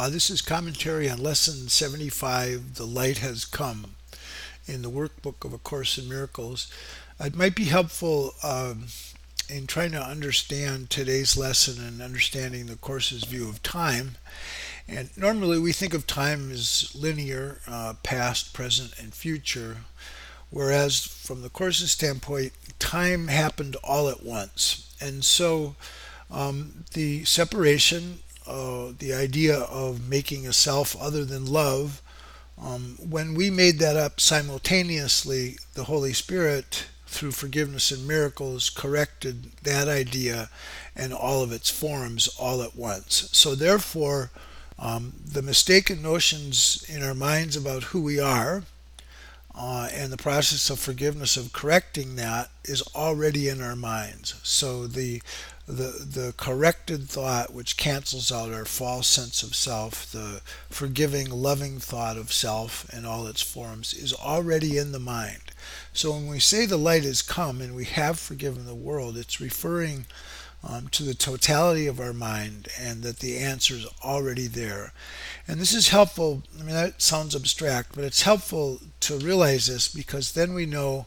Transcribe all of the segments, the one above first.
This is commentary on Lesson 75, The Light Has Come, in the Workbook of A Course in Miracles. It might be helpful in trying to understand today's lesson and understanding the Course's view of time. And normally we think of time as linear, past, present, and future, whereas from the Course's standpoint, time happened all at once. And so the separation, the idea of making a self other than love, when we made that up simultaneously, the Holy Spirit, through forgiveness and miracles, corrected that idea and all of its forms all at once. So therefore, the mistaken notions in our minds about who we are and the process of forgiveness of correcting that is already in our minds. So the corrected thought, which cancels out our false sense of self, the forgiving, loving thought of self and all its forms, is already in the mind. So when we say the light has come and we have forgiven the world, it's referring to the totality of our mind and that the answer is already there. And this is helpful. I mean, that sounds abstract, but it's helpful to realize this because then we know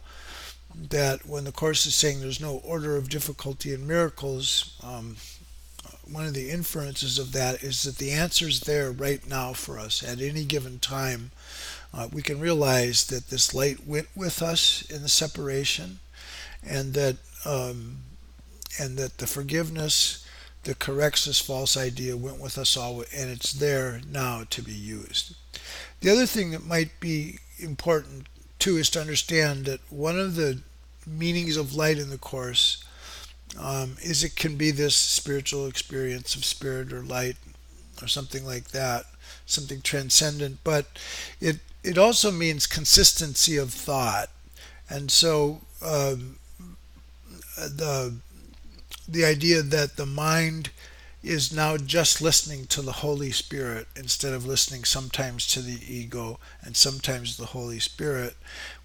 that when the Course is saying there's no order of difficulty in miracles, one of the inferences of that is that the answer is there right now for us at any given time. We can realize that this light went with us in the separation, and that the forgiveness that corrects this false idea went with us all, and it's there now to be used. The other thing that might be important too is to understand that one of the meanings of light in the Course is it can be this spiritual experience of spirit or light or something like that, something transcendent, but it also means consistency of thought. And so the idea that the mind is now just listening to the Holy Spirit instead of listening sometimes to the ego and sometimes the Holy Spirit,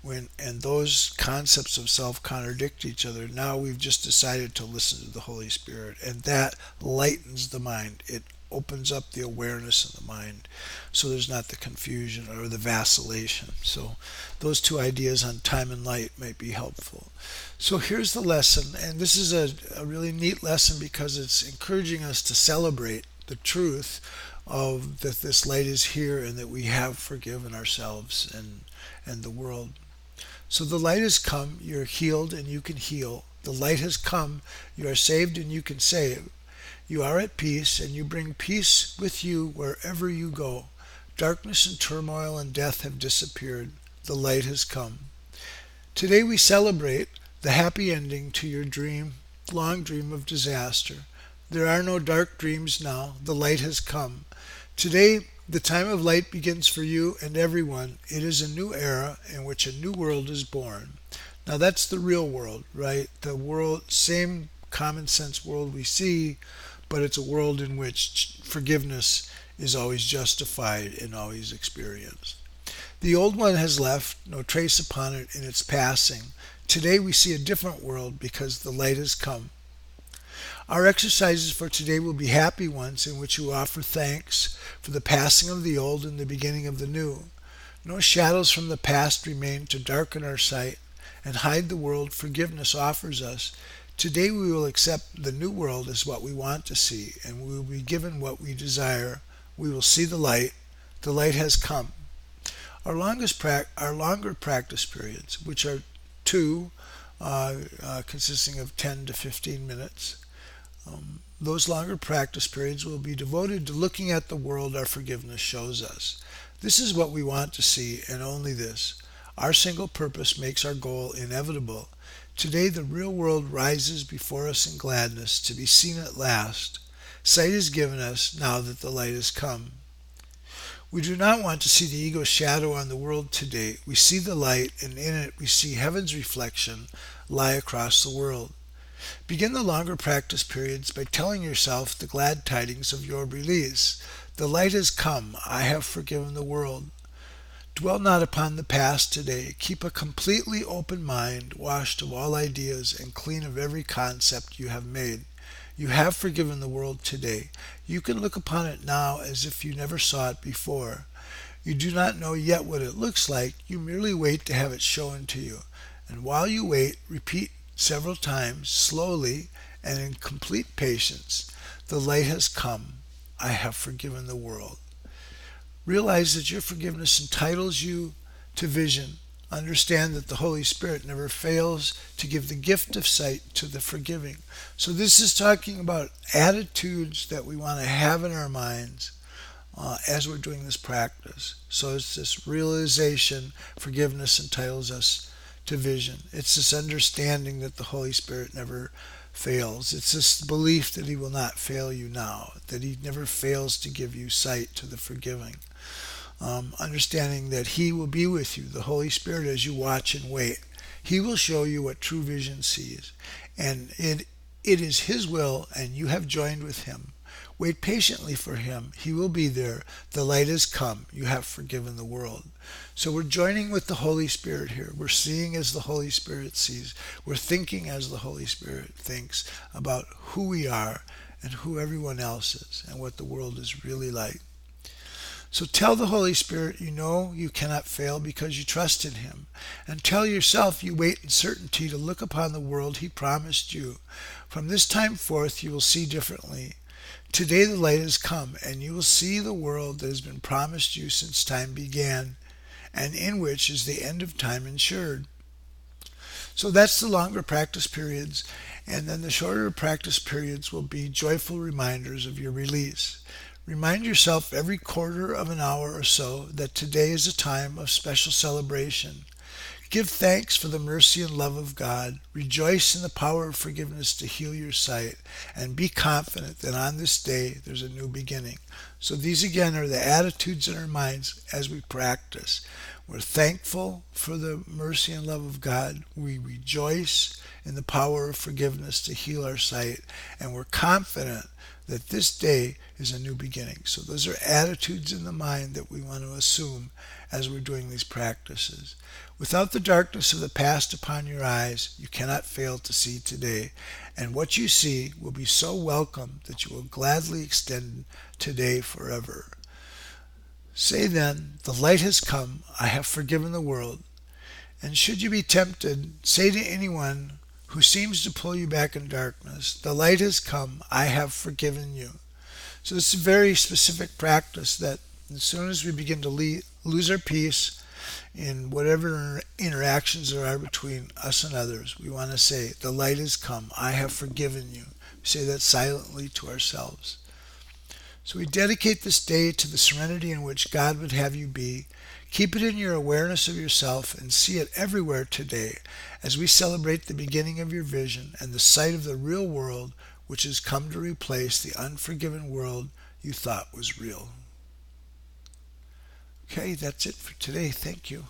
and those concepts of self contradict each other. Now we've just decided to listen to the Holy Spirit, and that lightens the mind. It opens up the awareness of the mind, so there's not the confusion or the vacillation. So those two ideas on time and light might be helpful. So here's the lesson, and this is a really neat lesson because it's encouraging us to celebrate the truth of that this light is here and that we have forgiven ourselves and the world. So the light has come, you're healed and you can heal. The light has come, you are saved and you can save. You are at peace, and you bring peace with you wherever you go. Darkness and turmoil and death have disappeared. The light has come. Today we celebrate the happy ending to your long dream of disaster. There are no dark dreams now. The light has come. Today, the time of light begins for you and everyone. It is a new era in which a new world is born. Now that's the real world, right? The world, same common sense world we see, but it's a world in which forgiveness is always justified and always experienced. The old one has left, no trace upon it in its passing. Today we see a different world because the light has come. Our exercises for today will be happy ones in which you offer thanks for the passing of the old and the beginning of the new. No shadows from the past remain to darken our sight and hide the world forgiveness offers us. Today we will accept the new world as what we want to see, and we will be given what we desire. We will see the light. The light has come. Our longer practice periods, which are two, consisting of 10 to 15 minutes, those longer practice periods will be devoted to looking at the world our forgiveness shows us. This is what we want to see, and only this. Our single purpose makes our goal inevitable. Today the real world rises before us in gladness to be seen at last. Sight is given us now that the light has come. We do not want to see the ego's shadow on the world today. We see the light, and in it we see heaven's reflection lie across the world. Begin the longer practice periods by telling yourself the glad tidings of your release. The light has come. I have forgiven the world. Dwell not upon the past today. Keep a completely open mind, washed of all ideas and clean of every concept you have made. You have forgiven the world today. You can look upon it now as if you never saw it before. You do not know yet what it looks like. You merely wait to have it shown to you. And while you wait, repeat several times, slowly and in complete patience, "The light has come. I have forgiven the world." Realize that your forgiveness entitles you to vision. Understand that the Holy Spirit never fails to give the gift of sight to the forgiving. So, this is talking about attitudes that we want to have in our minds as we're doing this practice. So, it's this realization forgiveness entitles us to vision. It's this understanding that the Holy Spirit never fails. It's this belief that He will not fail you now, that He never fails to give you sight to the forgiving. Understanding that He will be with you, the Holy Spirit, as you watch and wait. He will show you what true vision sees. And it is His will, and you have joined with Him. Wait patiently for Him. He will be there. The light has come. You have forgiven the world. So we're joining with the Holy Spirit here. We're seeing as the Holy Spirit sees. We're thinking as the Holy Spirit thinks about who we are and who everyone else is and what the world is really like. So tell the Holy Spirit you know you cannot fail because you trust in Him. And tell yourself you wait in certainty to look upon the world He promised you. From this time forth you will see differently. Today the light has come, and you will see the world that has been promised you since time began, and in which is the end of time ensured. So that's the longer practice periods, and then the shorter practice periods will be joyful reminders of your release. Remind yourself every quarter of an hour or so that today is a time of special celebration. Give thanks for the mercy and love of God. Rejoice in the power of forgiveness to heal your sight. And be confident that on this day there's a new beginning. So these again are the attitudes in our minds as we practice. We're thankful for the mercy and love of God. We rejoice in the power of forgiveness to heal our sight. And we're confident that this day is a new beginning. So those are attitudes in the mind that we want to assume as we're doing these practices. Without the darkness of the past upon your eyes, you cannot fail to see today. And what you see will be so welcome that you will gladly extend today forever. Say then, "The light has come. I have forgiven the world." And should you be tempted, say to anyone who seems to pull you back in darkness, "The light has come. I have forgiven you." So it's a very specific practice that as soon as we begin to lose our peace in whatever interactions there are between us and others, we want to say, "The light has come. I have forgiven you." We say that silently to ourselves. So we dedicate this day to the serenity in which God would have you be. Keep it in your awareness of yourself and see it everywhere today as we celebrate the beginning of your vision and the sight of the real world which has come to replace the unforgiven world you thought was real. Okay, that's it for today. Thank you.